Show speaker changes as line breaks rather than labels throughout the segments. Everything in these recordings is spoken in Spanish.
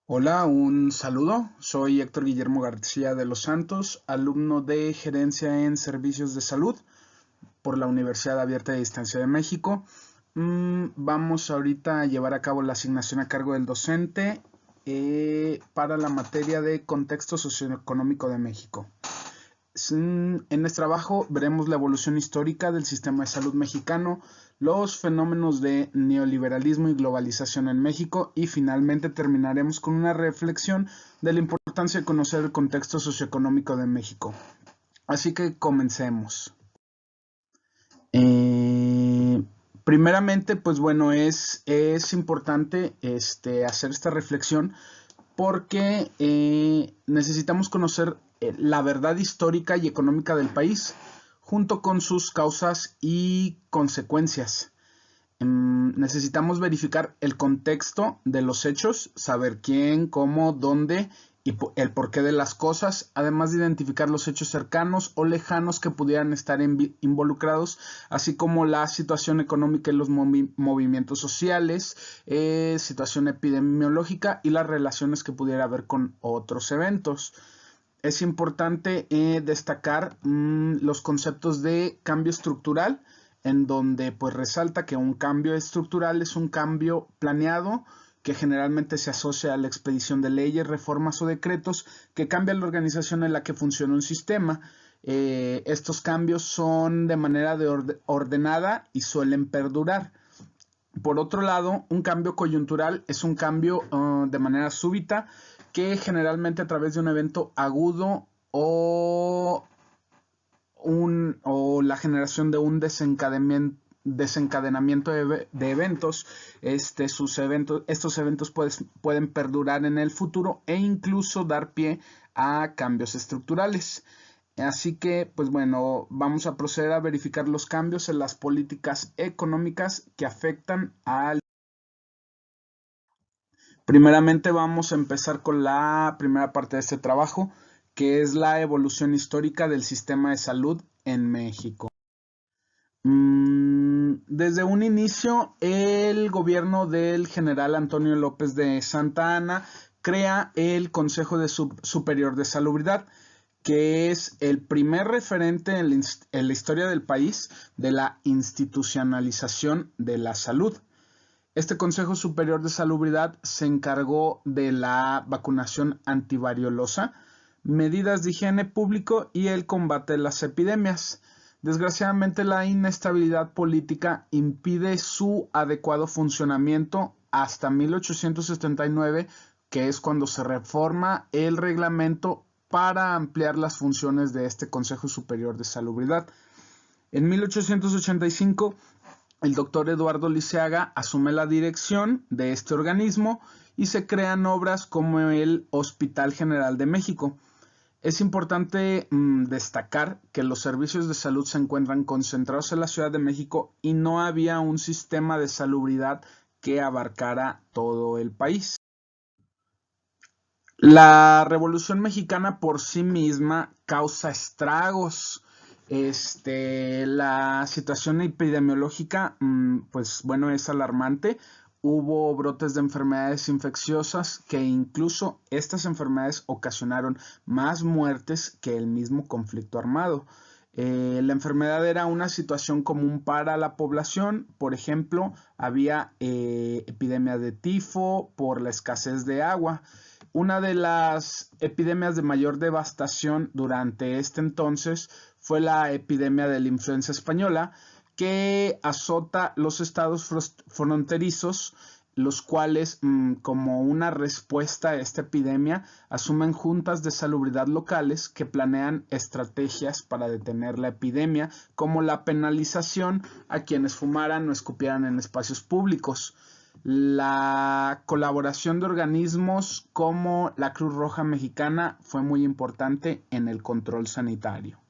Hola, un saludo. Soy Héctor Guillermo García de los Santos, alumno de Gerencia en Servicios de Salud por la Universidad Abierta de Distancia de México. Vamos ahorita a llevar a cabo la asignación a cargo del docente para la materia de Contexto Socioeconómico de México. En este trabajo veremos la evolución histórica del sistema de salud mexicano, los fenómenos de neoliberalismo y globalización en México y finalmente terminaremos con una reflexión de la importancia de conocer el contexto socioeconómico de México. Así que comencemos. Eh, Primeramente, pues bueno, es importante hacer esta reflexión porque necesitamos conocer la verdad histórica y económica del país, junto con sus causas y consecuencias. Necesitamos verificar el contexto de los hechos, saber quién, cómo, dónde y el porqué de las cosas, además de identificar los hechos cercanos o lejanos que pudieran estar involucrados, así como la situación económica y los movimientos sociales, situación epidemiológica y las relaciones que pudiera haber con otros eventos. Es importante destacar los conceptos de cambio estructural, en donde pues resalta que un cambio estructural es un cambio planeado que generalmente se asocia a la expedición de leyes, reformas o decretos que cambian la organización en la que funciona un sistema. Estos cambios son de manera ordenada y suelen perdurar. Por otro lado, un cambio coyuntural es un cambio de manera súbita que generalmente a través de un evento agudo o la generación de un desencadenamiento de eventos, estos eventos pueden perdurar en el futuro e incluso dar pie a cambios estructurales. Así que, pues bueno, vamos a proceder a verificar los cambios en las políticas económicas que afectan al... Primeramente vamos a empezar con la primera parte de este trabajo, que es la evolución histórica del sistema de salud en México. Desde un inicio, el gobierno del general Antonio López de Santa Anna crea el Consejo Superior de Salubridad, que es el primer referente en la historia del país de la institucionalización de la salud. Este Consejo Superior de Salubridad se encargó de la vacunación antivariolosa, medidas de higiene público y el combate de las epidemias. Desgraciadamente, la inestabilidad política impide su adecuado funcionamiento hasta 1879, que es cuando se reforma el reglamento para ampliar las funciones de este Consejo Superior de Salubridad. En 1885, el doctor Eduardo Liceaga asume la dirección de este organismo y se crean obras como el Hospital General de México. Es importante destacar que los servicios de salud se encuentran concentrados en la Ciudad de México y no había un sistema de salubridad que abarcara todo el país. La Revolución Mexicana por sí misma causa estragos. La situación epidemiológica, pues bueno, es alarmante. Hubo brotes de enfermedades infecciosas que incluso estas enfermedades ocasionaron más muertes que el mismo conflicto armado. La enfermedad era una situación común para la población. Por ejemplo, había epidemia de tifo por la escasez de agua. Una de las epidemias de mayor devastación durante este entonces fue la epidemia de la influenza española, que azota los estados fronterizos, los cuales, como una respuesta a esta epidemia, asumen juntas de salubridad locales que planean estrategias para detener la epidemia, como la penalización a quienes fumaran o escupieran en espacios públicos. La colaboración de organismos como la Cruz Roja Mexicana fue muy importante en el control sanitario.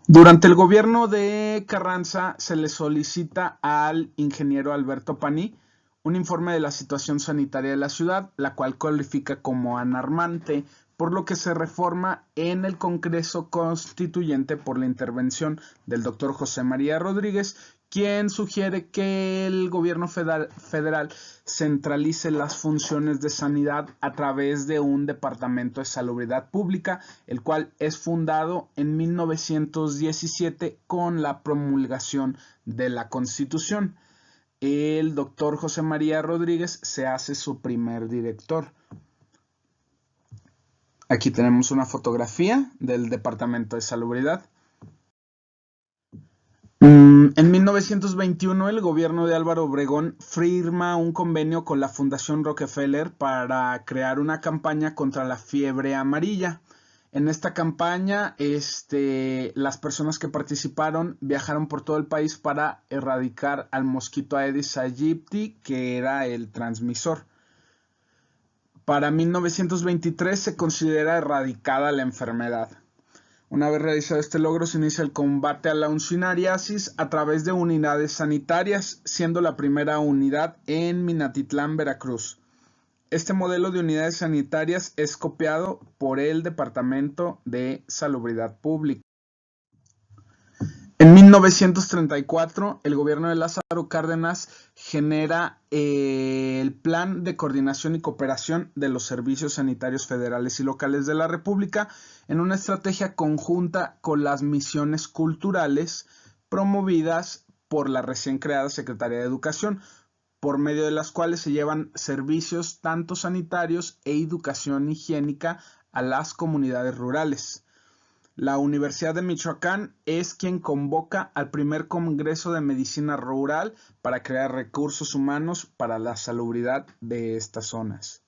Durante el gobierno de Carranza se le solicita al ingeniero Alberto Paní un informe de la situación sanitaria de la ciudad, la cual califica como alarmante, por lo que se reforma en el Congreso Constituyente por la intervención del doctor José María Rodríguez, quien sugiere que el gobierno federal centralice las funciones de sanidad a través de un departamento de salubridad pública, el cual es fundado en 1917 con la promulgación de la Constitución. El doctor José María Rodríguez se hace su primer director. Aquí tenemos una fotografía del departamento de salubridad. En 1921 el gobierno de Álvaro Obregón firma un convenio con la Fundación Rockefeller para crear una campaña contra la fiebre amarilla. En esta campaña, las personas que participaron viajaron por todo el país para erradicar al mosquito Aedes aegypti, que era el transmisor. Para 1923 se considera erradicada la enfermedad. Una vez realizado este logro, se inicia el combate a la uncinariasis a través de unidades sanitarias, siendo la primera unidad en Minatitlán, Veracruz. Este modelo de unidades sanitarias es copiado por el Departamento de Salubridad Pública. En 1934, el gobierno de Lázaro Cárdenas genera el Plan de Coordinación y Cooperación de los Servicios Sanitarios Federales y Locales de la República en una estrategia conjunta con las misiones culturales promovidas por la recién creada Secretaría de Educación, por medio de las cuales se llevan servicios tanto sanitarios e educación higiénica a las comunidades rurales. La Universidad de Michoacán es quien convoca al primer Congreso de Medicina Rural para crear recursos humanos para la salubridad de estas zonas.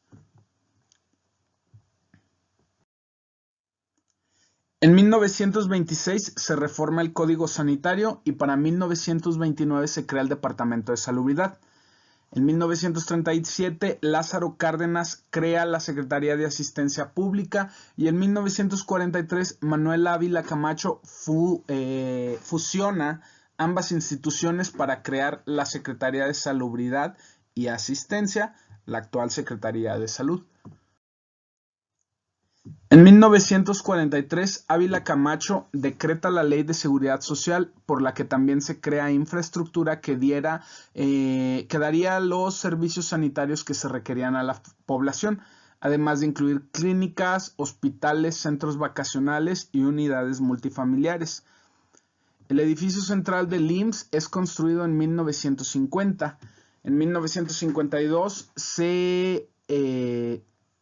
En 1926 se reforma el Código Sanitario y para 1929 se crea el Departamento de Salubridad. En 1937, Lázaro Cárdenas crea la Secretaría de Asistencia Pública y en 1943, Manuel Ávila Camacho fusiona ambas instituciones para crear la Secretaría de Salubridad y Asistencia, la actual Secretaría de Salud. En 1943, Ávila Camacho decreta la Ley de Seguridad Social, por la que también se crea infraestructura que daría los servicios sanitarios que se requerían a la población, además de incluir clínicas, hospitales, centros vacacionales y unidades multifamiliares. El edificio central del IMSS es construido en 1950. En 1952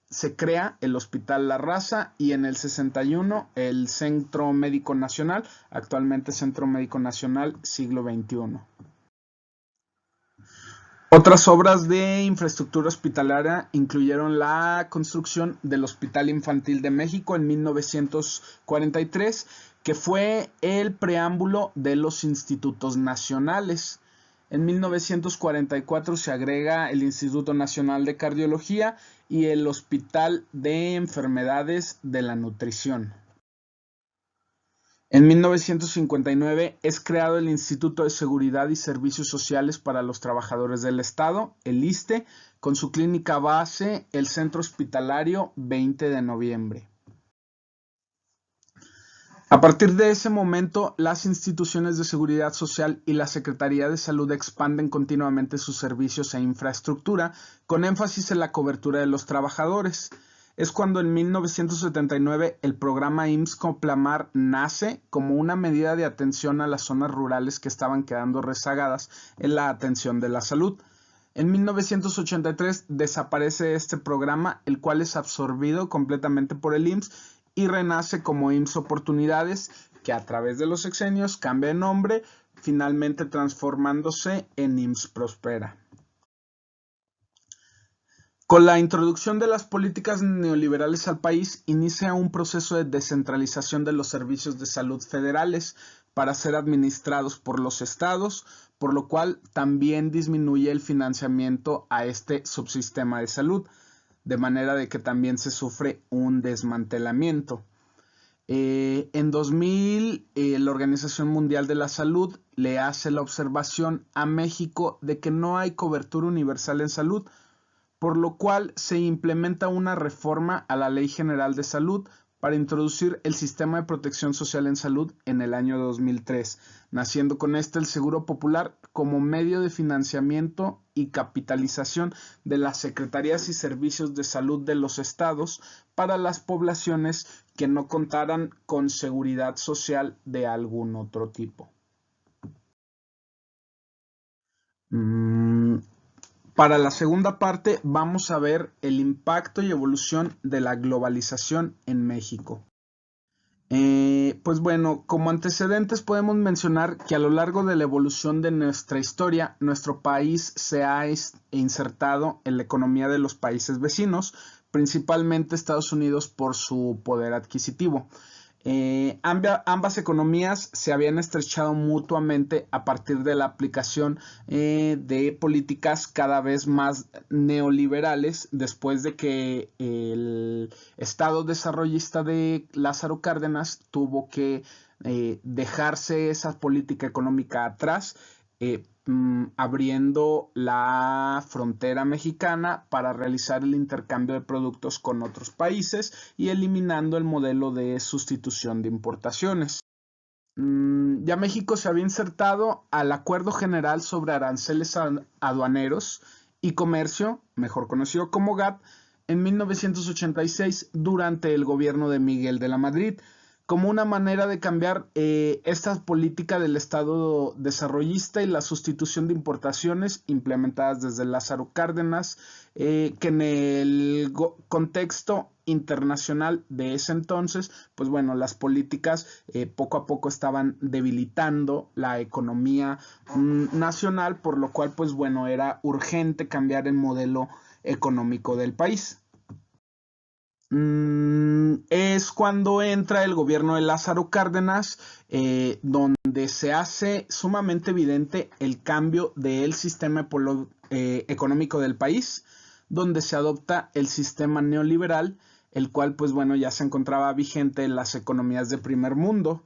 se crea el Hospital La Raza y en el 61 el Centro Médico Nacional, actualmente Centro Médico Nacional Siglo XXI. Otras obras de infraestructura hospitalaria incluyeron la construcción del Hospital Infantil de México en 1943, que fue el preámbulo de los institutos nacionales. En 1944 se agrega el Instituto Nacional de Cardiología y el Hospital de Enfermedades de la Nutrición. En 1959 es creado el Instituto de Seguridad y Servicios Sociales para los Trabajadores del Estado, el ISSSTE, con su clínica base, el Centro Hospitalario 20 de Noviembre. A partir de ese momento, las instituciones de seguridad social y la Secretaría de Salud expanden continuamente sus servicios e infraestructura, con énfasis en la cobertura de los trabajadores. Es cuando en 1979 el programa IMSS-Complamar nace como una medida de atención a las zonas rurales que estaban quedando rezagadas en la atención de la salud. En 1983 desaparece este programa, el cual es absorbido completamente por el IMSS y renace como IMSS Oportunidades, que a través de los sexenios cambia de nombre, finalmente transformándose en IMSS Prospera. Con la introducción de las políticas neoliberales al país, inicia un proceso de descentralización de los servicios de salud federales para ser administrados por los estados, por lo cual también disminuye el financiamiento a este subsistema de salud, de manera de que también se sufre un desmantelamiento. En 2000, la Organización Mundial de la Salud le hace la observación a México de que no hay cobertura universal en salud, por lo cual se implementa una reforma a la Ley General de Salud para introducir el sistema de protección social en salud en el año 2003, naciendo con este el Seguro Popular como medio de financiamiento y capitalización de las secretarías y servicios de salud de los estados para las poblaciones que no contaran con seguridad social de algún otro tipo. Para la segunda parte vamos a ver el impacto y evolución de la globalización en México. Pues bueno, como antecedentes podemos mencionar que a lo largo de la evolución de nuestra historia, nuestro país se ha insertado en la economía de los países vecinos, principalmente Estados Unidos por su poder adquisitivo. Ambas economías se habían estrechado mutuamente a partir de la aplicación de políticas cada vez más neoliberales después de que el Estado desarrollista de Lázaro Cárdenas tuvo que dejarse esa política económica atrás, abriendo la frontera mexicana para realizar el intercambio de productos con otros países y eliminando el modelo de sustitución de importaciones. Ya México se había insertado al Acuerdo General sobre Aranceles Aduaneros y Comercio, mejor conocido como GATT, en 1986 durante el gobierno de Miguel de la Madrid, como una manera de cambiar esta política del Estado desarrollista y la sustitución de importaciones implementadas desde Lázaro Cárdenas, que en el contexto internacional de ese entonces, pues bueno, las políticas poco a poco estaban debilitando la economía nacional, por lo cual, pues bueno, era urgente cambiar el modelo económico del país. Es cuando entra el gobierno de Lázaro Cárdenas, donde se hace sumamente evidente el cambio del sistema económico del país, donde se adopta el sistema neoliberal, el cual pues bueno ya se encontraba vigente en las economías de primer mundo.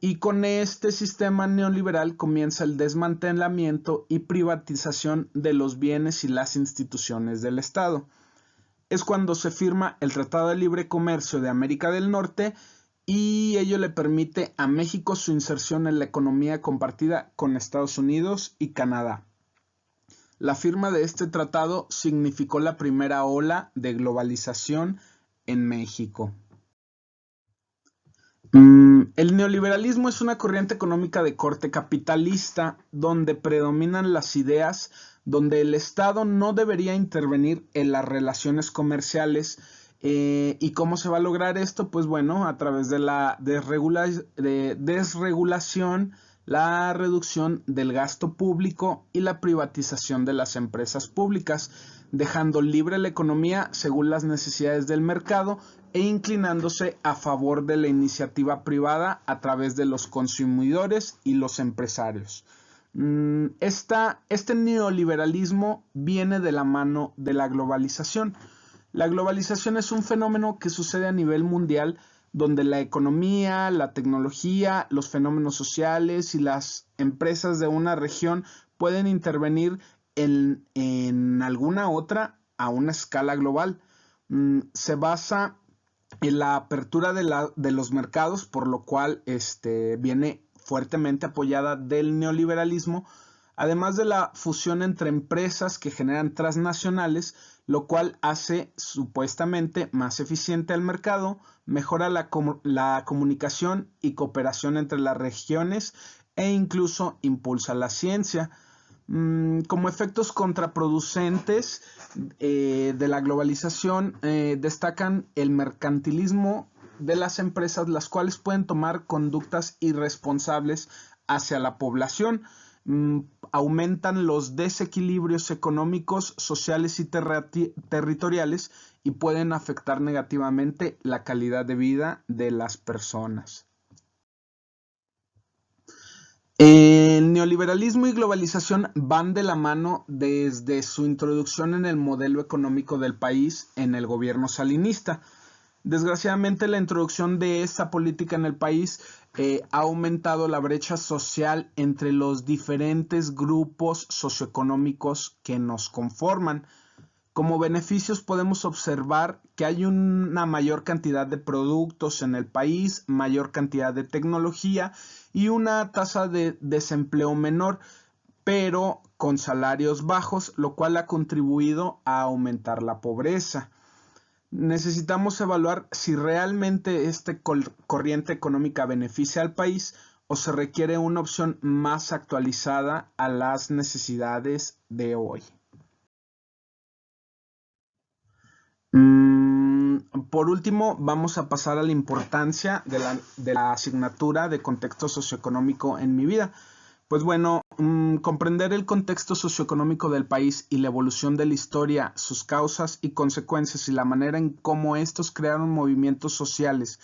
Y con este sistema neoliberal comienza el desmantelamiento y privatización de los bienes y las instituciones del Estado. Es cuando se firma el Tratado de Libre Comercio de América del Norte y ello le permite a México su inserción en la economía compartida con Estados Unidos y Canadá. La firma de este tratado significó la primera ola de globalización en México. El neoliberalismo es una corriente económica de corte capitalista donde predominan las ideas donde el Estado no debería intervenir en las relaciones comerciales. ¿Y cómo se va a lograr esto? Pues bueno, a través de la desregulación, la reducción del gasto público y la privatización de las empresas públicas, dejando libre la economía según las necesidades del mercado e inclinándose a favor de la iniciativa privada a través de los consumidores y los empresarios. Este neoliberalismo viene de la mano de la globalización. La globalización es un fenómeno que sucede a nivel mundial donde la economía, la tecnología, los fenómenos sociales y las empresas de una región pueden intervenir en alguna otra a una escala global. Se basa en la apertura de los mercados, por lo cual viene fuertemente apoyada del neoliberalismo, además de la fusión entre empresas que generan transnacionales, lo cual hace supuestamente más eficiente el mercado, mejora la comunicación y cooperación entre las regiones e incluso impulsa la ciencia. Como efectos contraproducentes de la globalización, destacan el mercantilismo de las empresas, las cuales pueden tomar conductas irresponsables hacia la población, aumentan los desequilibrios económicos, sociales y territoriales y pueden afectar negativamente la calidad de vida de las personas. El neoliberalismo y globalización van de la mano desde su introducción en el modelo económico del país en el gobierno salinista. Desgraciadamente, la introducción de esta política en el país ha aumentado la brecha social entre los diferentes grupos socioeconómicos que nos conforman. Como beneficios podemos observar que hay una mayor cantidad de productos en el país, mayor cantidad de tecnología y una tasa de desempleo menor, pero con salarios bajos, lo cual ha contribuido a aumentar la pobreza. Necesitamos evaluar si realmente esta corriente económica beneficia al país o se requiere una opción más actualizada a las necesidades de hoy. Por último, vamos a pasar a la importancia de la asignatura de contexto socioeconómico en mi vida. Pues bueno, comprender el contexto socioeconómico del país y la evolución de la historia, sus causas y consecuencias y la manera en cómo estos crearon movimientos sociales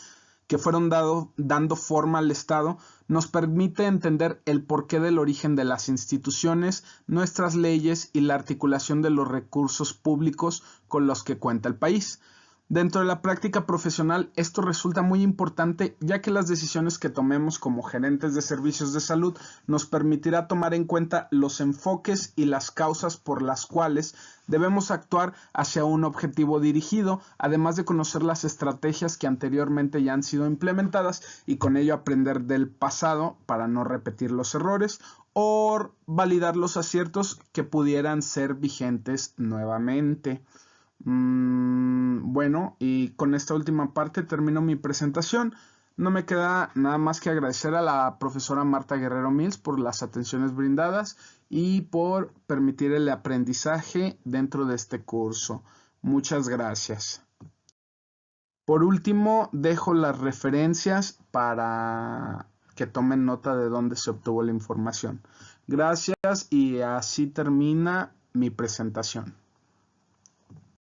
que fueron dando forma al Estado, nos permite entender el porqué del origen de las instituciones, nuestras leyes y la articulación de los recursos públicos con los que cuenta el país. Dentro de la práctica profesional, esto resulta muy importante ya que las decisiones que tomemos como gerentes de servicios de salud nos permitirá tomar en cuenta los enfoques y las causas por las cuales debemos actuar hacia un objetivo dirigido, además de conocer las estrategias que anteriormente ya han sido implementadas y con ello aprender del pasado para no repetir los errores o validar los aciertos que pudieran ser vigentes nuevamente. Bueno, y con esta última parte termino mi presentación. No me queda nada más que agradecer a la profesora Marta Guerrero Mills por las atenciones brindadas y por permitir el aprendizaje dentro de este curso. Muchas gracias. Por último, dejo las referencias para que tomen nota de dónde se obtuvo la información. Gracias y así termina mi presentación.